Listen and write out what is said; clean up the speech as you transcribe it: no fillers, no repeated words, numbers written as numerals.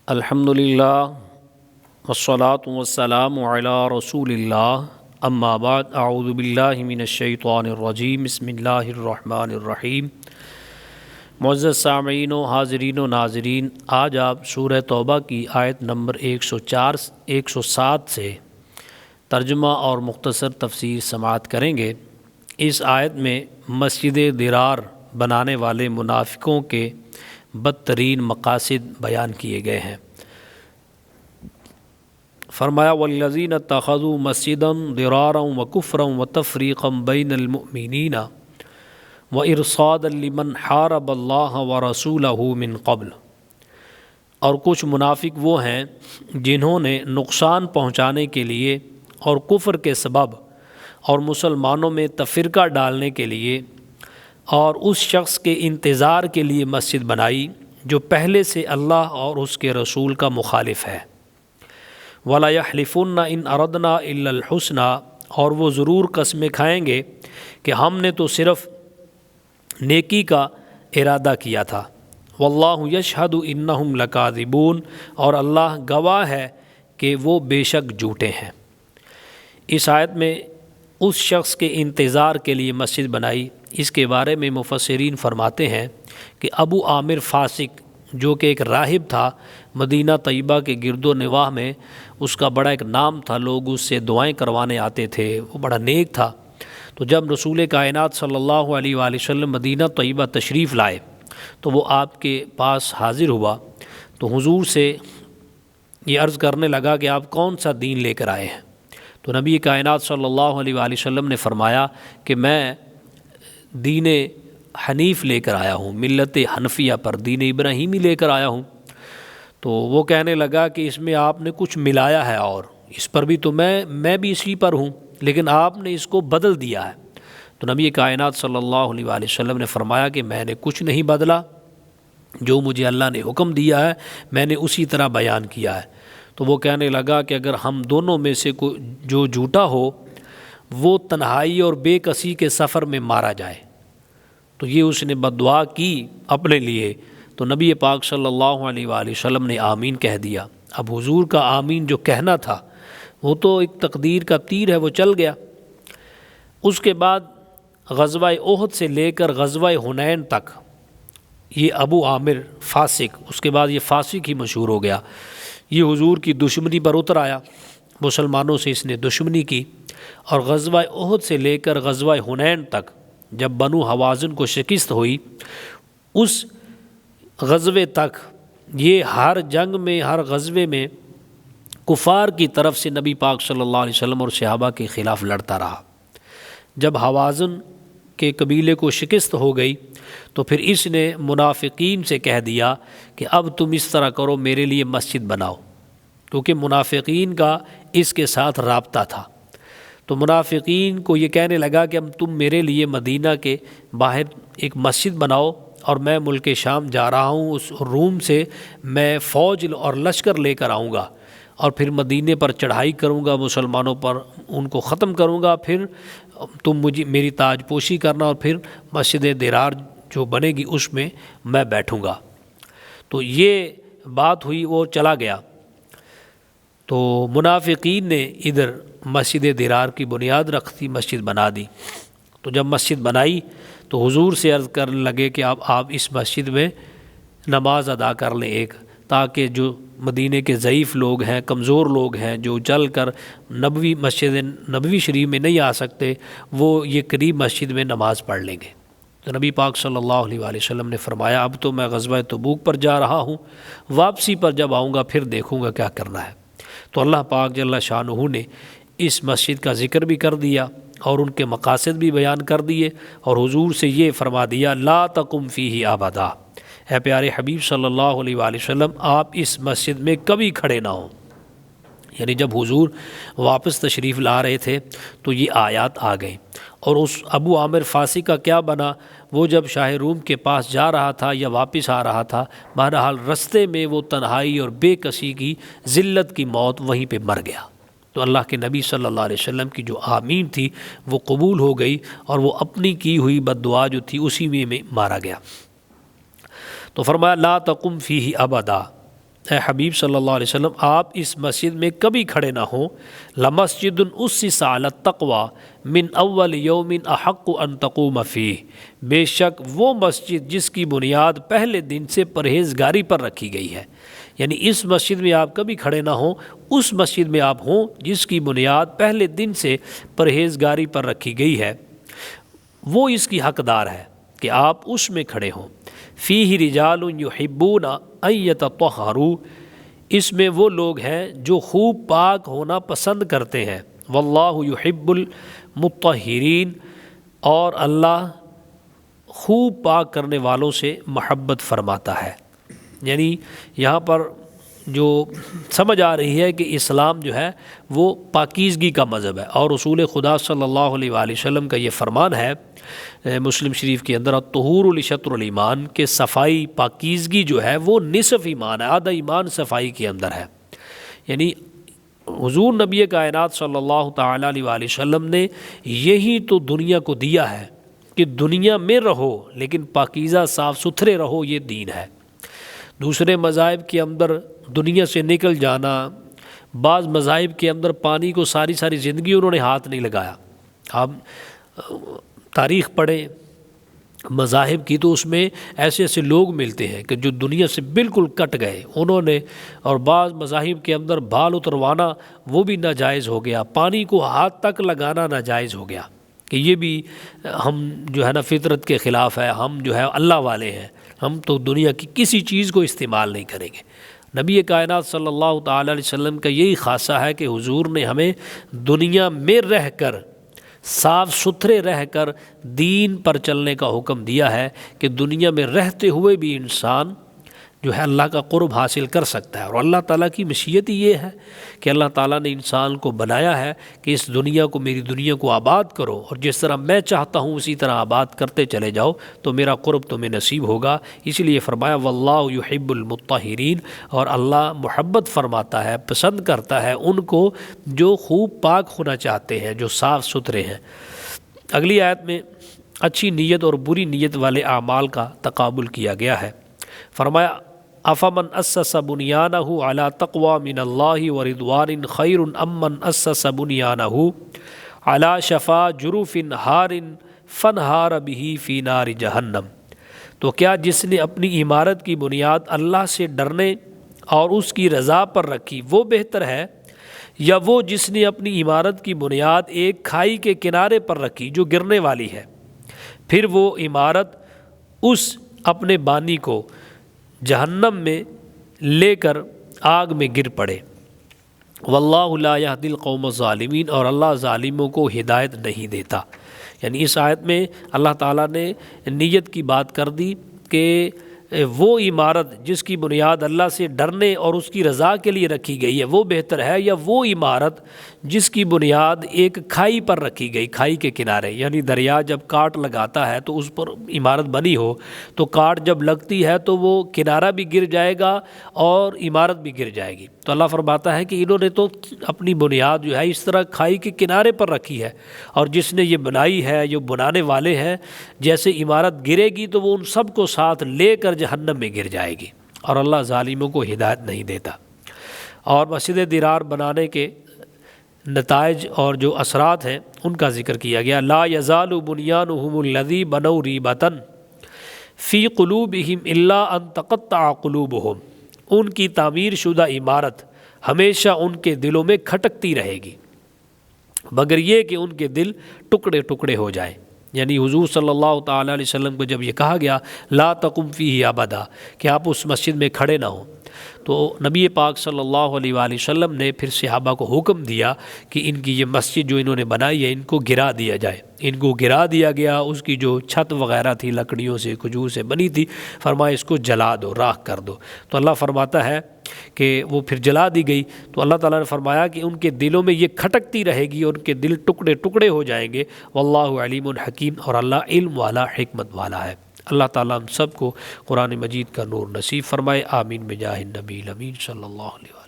الحمدللہ والصلاة والسلام علی رسول اللہ اما بعد اعوذ باللہ من الشیطان الرجیم بسم اللہ الرحمن الرحیم۔ معزز سامعین و حاضرین و ناظرین، آج آپ سورہ توبہ کی آیت نمبر 107 سے ترجمہ اور مختصر تفسیر سماعت کریں گے۔ اس آیت میں مسجد ضرار بنانے والے منافقوں کے بدترین مقاصد بیان کیے گئے ہیں۔ فرمایا والذین اتخذوا مسجدا ضرارا وکفرا وتفریقا بین المؤمنین وارصادا لمن حارب اللہ ورسولہ من قبل۔ اور کچھ منافق وہ ہیں جنہوں نے نقصان پہنچانے کے لیے اور کفر کے سبب اور مسلمانوں میں تفرقہ ڈالنے کے لیے اور اس شخص کے انتظار کے لیے مسجد بنائی جو پہلے سے اللہ اور اس کے رسول کا مخالف ہے۔ وَلَا يَحْلِفُنَّ إِنْ أَرَدْنَا إِلَّا الْحُسْنَى، اور وہ ضرور قسمیں کھائیں گے کہ ہم نے تو صرف نیکی کا ارادہ کیا تھا۔ وَاللَّهُ يَشْهَدُ إِنَّهُمْ لَكَاذِبُونَ، اور اللہ گواہ ہے کہ وہ بے شک جھوٹے ہیں۔ اس آیت میں اس شخص کے انتظار کے لیے مسجد بنائی، اس کے بارے میں مفسرین فرماتے ہیں کہ ابو عامر فاسق جو کہ ایک راہب تھا مدینہ طیبہ کے گرد و نواح میں، اس کا بڑا ایک نام تھا، لوگ اس سے دعائیں کروانے آتے تھے، وہ بڑا نیک تھا۔ تو جب رسول کائنات صلی اللہ علیہ وآلہ وسلم مدینہ طیبہ تشریف لائے تو وہ آپ کے پاس حاضر ہوا، تو حضور سے یہ عرض کرنے لگا کہ آپ کون سا دین لے کر آئے ہیں؟ تو نبی کائنات صلی اللہ علیہ وآلہ وسلم نے فرمایا کہ میں دین حنیف لے کر آیا ہوں، ملت حنفیہ پر، دین ابراہیمی لے کر آیا ہوں۔ تو وہ کہنے لگا کہ اس میں آپ نے کچھ ملایا ہے، اور اس پر بھی تو میں بھی اسی پر ہوں، لیکن آپ نے اس کو بدل دیا ہے۔ تو نبی کائنات صلی اللہ علیہ وآلہ وسلم نے فرمایا کہ میں نے کچھ نہیں بدلا، جو مجھے اللہ نے حکم دیا ہے میں نے اسی طرح بیان کیا ہے۔ تو وہ کہنے لگا کہ اگر ہم دونوں میں سے کوئی جو جھوٹا ہو وہ تنہائی اور بے کسی کے سفر میں مارا جائے، تو یہ اس نے بد دعا کی اپنے لیے۔ تو نبی پاک صلی اللہ علیہ وآلہ وسلم نے آمین کہہ دیا۔ اب حضور کا آمین جو کہنا تھا وہ تو ایک تقدیر کا تیر ہے، وہ چل گیا۔ اس کے بعد غزوہ احد سے لے کر غزوہ حنین تک یہ ابو عامر فاسق، اس کے بعد یہ فاسق ہی مشہور ہو گیا، یہ حضور کی دشمنی پر اتر آیا، مسلمانوں سے اس نے دشمنی کی۔ اور غزوہ احد سے لے کر غزوہ حنین تک جب بنو حوازن کو شکست ہوئی، اس غزوے تک یہ ہر جنگ میں، ہر غزوے میں کفار کی طرف سے نبی پاک صلی اللہ علیہ وسلم اور صحابہ کے خلاف لڑتا رہا۔ جب حوازن کے قبیلے کو شکست ہو گئی تو پھر اس نے منافقین سے کہہ دیا کہ اب تم اس طرح کرو، میرے لیے مسجد بناؤ، کیونکہ منافقین کا اس کے ساتھ رابطہ تھا۔ تو منافقین کو یہ کہنے لگا کہ اب تم میرے لیے مدینہ کے باہر ایک مسجد بناؤ، اور میں ملک شام جا رہا ہوں، اس روم سے میں فوج اور لشکر لے کر آؤں گا، اور پھر مدینے پر چڑھائی کروں گا، مسلمانوں پر ان کو ختم کروں گا، پھر تم مجھے میری تاج پوشی کرنا، اور پھر مسجد ضرار جو بنے گی اس میں میں بیٹھوں گا۔ تو یہ بات ہوئی، وہ چلا گیا۔ تو منافقین نے ادھر مسجد ضرار کی بنیاد رکھ دی، مسجد بنا دی۔ تو جب مسجد بنائی تو حضور سے عرض کرنے لگے کہ آپ اس مسجد میں نماز ادا کر لیں ایک، تاکہ جو مدینے کے ضعیف لوگ ہیں، کمزور لوگ ہیں، جو چل کر مسجد نبوی شریف میں نہیں آ سکتے، وہ یہ قریب مسجد میں نماز پڑھ لیں گے۔ تو نبی پاک صلی اللہ علیہ وآلہ وسلم نے فرمایا اب تو میں غزوہ تبوک پر جا رہا ہوں، واپسی پر جب آؤں گا پھر دیکھوں گا کیا کرنا ہے۔ تو اللہ پاک جل شانہ نے اس مسجد کا ذکر بھی کر دیا اور ان کے مقاصد بھی بیان کر دیے، اور حضور سے یہ فرما دیا لا تقم فیہ ابدا، اے پیارے حبیب صلی اللہ علیہ وآلہ وسلم آپ اس مسجد میں کبھی کھڑے نہ ہوں۔ یعنی جب حضور واپس تشریف لا رہے تھے تو یہ آیات آ گئیں۔ اور اس ابو عامر فاسق کا کیا بنا؟ وہ جب شاہ روم کے پاس جا رہا تھا یا واپس آ رہا تھا، بہرحال رستے میں وہ تنہائی اور بے کسی کی ذلت کی موت وہیں پہ مر گیا۔ تو اللہ کے نبی صلی اللہ علیہ وسلم کی جو آمین تھی وہ قبول ہو گئی، اور وہ اپنی کی ہوئی بد دعا جو تھی اسی میں مارا گیا۔ تو فرمایا لا تقم فیہ ابدا، اے حبیب صلی اللہ علیہ وسلم آپ اس مسجد میں کبھی کھڑے نہ ہوں، لمسجد اسس علی التقوی من اول یوم احق ان تقوم فیہ، بے شک وہ مسجد جس کی بنیاد پہلے دن سے پرہیزگاری پر رکھی گئی ہے، یعنی اس مسجد میں آپ کبھی کھڑے نہ ہوں، اس مسجد میں آپ ہوں جس کی بنیاد پہلے دن سے پرہیزگاری پر رکھی گئی ہے، وہ اس کی حقدار ہے کہ آپ اس میں کھڑے ہوں۔ فیہ رجال یحبون ان یتطہروا، اس میں وہ لوگ ہیں جو خوب پاک ہونا پسند کرتے ہیں، واللہ یحب المطہرین، اور اللہ خوب پاک کرنے والوں سے محبت فرماتا ہے۔ یعنی یہاں پر جو سمجھ آ رہی ہے کہ اسلام جو ہے وہ پاکیزگی کا مذہب ہے، اور رسول خدا صلی اللہ علیہ وآلہ وسلم کا یہ فرمان ہے مسلم شریف کے اندر، الطہور لشطر الایمان، کہ صفائی پاکیزگی جو ہے وہ نصف ایمان ہے، آدھا ایمان صفائی کے اندر ہے۔ یعنی حضور نبی کائنات صلی اللہ تعالیٰ علیہ وآلہ وسلم نے یہی تو دنیا کو دیا ہے کہ دنیا میں رہو لیکن پاکیزہ صاف ستھرے رہو، یہ دین ہے۔ دوسرے مذاہب کے اندر دنیا سے نکل جانا، بعض مذاہب کے اندر پانی کو ساری زندگی انہوں نے ہاتھ نہیں لگایا۔ آپ تاریخ پڑھیں مذاہب کی تو اس میں ایسے ایسے لوگ ملتے ہیں کہ جو دنیا سے بالکل کٹ گئے انہوں نے، اور بعض مذاہب کے اندر بال اتروانا وہ بھی ناجائز ہو گیا، پانی کو ہاتھ تک لگانا ناجائز ہو گیا کہ یہ بھی ہم جو ہے نا فطرت کے خلاف ہے، ہم جو ہے اللہ والے ہیں، ہم تو دنیا کی کسی چیز کو استعمال نہیں کریں گے۔ نبی کائنات صلی اللہ تعالیٰ علیہ وسلم کا یہی خاصہ ہے کہ حضور نے ہمیں دنیا میں رہ کر، صاف ستھرے رہ کر دین پر چلنے کا حکم دیا ہے کہ دنیا میں رہتے ہوئے بھی انسان جو ہے اللہ کا قرب حاصل کر سکتا ہے۔ اور اللہ تعالیٰ کی مشیت یہ ہے کہ اللہ تعالیٰ نے انسان کو بنایا ہے کہ اس دنیا کو، میری دنیا کو آباد کرو، اور جس طرح میں چاہتا ہوں اسی طرح آباد کرتے چلے جاؤ تو میرا قرب تمہیں نصیب ہوگا۔ اس لیے فرمایا واللہ یحب المطہرین، اور اللہ محبت فرماتا ہے، پسند کرتا ہے ان کو جو خوب پاک ہونا چاہتے ہیں، جو صاف ستھرے ہیں۔ اگلی آیت میں اچھی نیت اور بری نیت والے اعمال کا تقابل کیا گیا ہے۔ فرمایا افمن اسس بنیانہ علی تقوی من اللہ ورضوان خیر ام من اسس بنیانہ علی شفا جرف ہار فانہار بہ فی نار جہنم، تو کیا جس نے اپنی عمارت کی بنیاد اللہ سے ڈرنے اور اس کی رضا پر رکھی وہ بہتر ہے، یا وہ جس نے اپنی عمارت کی بنیاد ایک کھائی کے کنارے پر رکھی جو گرنے والی ہے، پھر وہ عمارت اس اپنے بانی کو جہنم میں لے کر آگ میں گر پڑے۔ واللہ لا یہدی القوم الظالمین، اور اللہ ظالموں کو ہدایت نہیں دیتا۔ یعنی اس آیت میں اللہ تعالیٰ نے نیت کی بات کر دی کہ وہ عمارت جس کی بنیاد اللہ سے ڈرنے اور اس کی رضا کے لیے رکھی گئی ہے وہ بہتر ہے، یا وہ عمارت جس کی بنیاد ایک کھائی پر رکھی گئی، کھائی کے کنارے، یعنی دریا جب کاٹ لگاتا ہے تو اس پر عمارت بنی ہو تو کاٹ جب لگتی ہے تو وہ کنارہ بھی گر جائے گا اور عمارت بھی گر جائے گی۔ تو اللہ فرماتا ہے کہ انہوں نے تو اپنی بنیاد جو ہے اس طرح کھائی کے کنارے پر رکھی ہے، اور جس نے یہ بنائی ہے، جو بنانے والے ہیں، جیسے عمارت گرے گی تو وہ ان سب کو ساتھ لے کر جہنم میں گر جائے گی، اور اللہ ظالموں کو ہدایت نہیں دیتا۔ اور مسجد درار بنانے کے نتائج اور جو اثرات ہیں ان کا ذکر کیا گیا۔ لا یزال بنیانہم الذی بنوا ریبۃ فی قلوبہم الا ان تقطع قلوبہم، ان کی تعمیر شدہ عمارت ہمیشہ ان کے دلوں میں کھٹکتی رہے گی مگر یہ کہ ان کے دل ٹکڑے ٹکڑے ہو جائیں۔ یعنی حضور صلی اللہ تعالیٰ علیہ وسلم کو جب یہ کہا گیا لا تقم فیہ ابدا، کہ آپ اس مسجد میں کھڑے نہ ہوں، تو نبی پاک صلی اللہ علیہ وآلہ وسلم نے پھر صحابہ کو حکم دیا کہ ان کی یہ مسجد جو انہوں نے بنائی ہے ان کو گرا دیا جائے۔ ان کو گرا دیا گیا، اس کی جو چھت وغیرہ تھی لکڑیوں سے، کھجور سے بنی تھی، فرمایا اس کو جلا دو، راکھ کر دو۔ تو اللہ فرماتا ہے کہ وہ پھر جلا دی گئی، تو اللہ تعالیٰ نے فرمایا کہ ان کے دلوں میں یہ کھٹکتی رہے گی، ان کے دل ٹکڑے ٹکڑے ہو جائیں گے۔ واللہ علیم حکیم، اور اللہ علم والا، حکمت والا ہے۔ اللہ تعالیٰ ہم سب کو قرآن مجید کا نور نصیب فرمائے، آمین بجاہ النبی الامین صلی اللہ علیہ وسلم۔